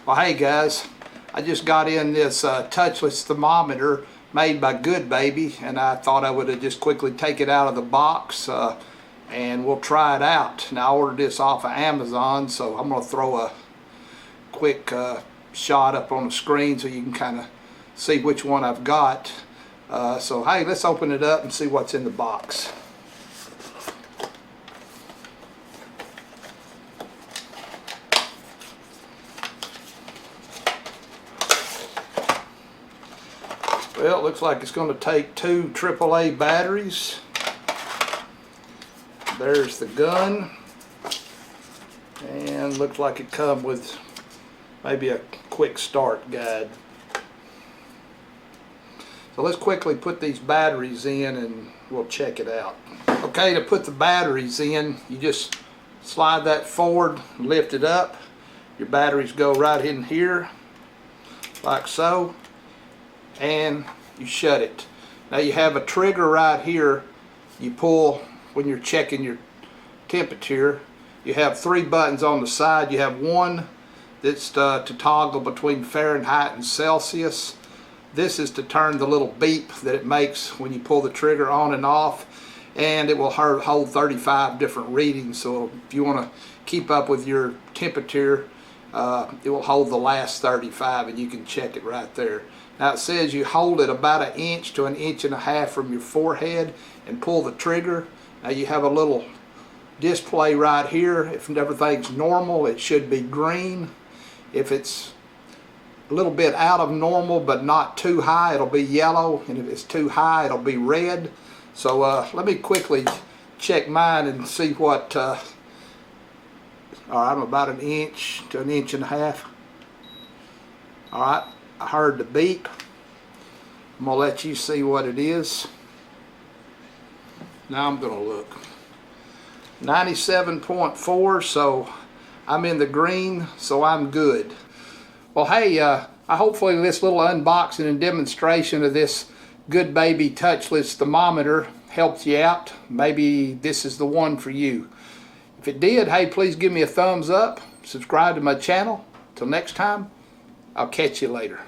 Well, hey guys, I just got in this touchless thermometer made by Goodbaby, and I thought I would just quickly take it out of the box and we'll try it out. Now, I ordered this off of Amazon, so I'm going to throw a quick shot up on the screen so you can kind of see which one I've got. So hey, let's open it up and see what's in the box. Well, it looks like it's going to take two AAA batteries. There's the gun, and looks like it comes with maybe a quick start guide. So let's quickly put these batteries in and we'll check it out. Okay, to put the batteries in, you just slide that forward, lift it up. Your batteries go right in here, like so, and you shut it. Now you have a trigger right here. You pull when you're checking your temperature. You have three buttons on the side. You have one that's to toggle between Fahrenheit and Celsius. This is to turn the little beep that it makes when you pull the trigger on and off, and it will hold 35 different readings. So if you want to keep up with your temperature, it will hold the last 35 and you can check it right there. Now it says you hold it about 1 inch to 1.5 inches from your forehead and pull the trigger. Now you have a little display right here. If everything's normal, it should be green. If it's a little bit out of normal but not too high, it'll be yellow, and if it's too high, it'll be red. So let me quickly check mine and see what all right, I'm about 1 inch to 1.5 inches. All right, I heard the beep. I'm gonna let you see what it is. Now I'm gonna look. 97.4, so I'm in the green, so I'm good. Well, hey, hopefully this little unboxing and demonstration of this Goodbaby Touchless Thermometer helped you out. Maybe this is the one for you. If it did, hey, please give me a thumbs up, subscribe to my channel. Till next time, I'll catch you later.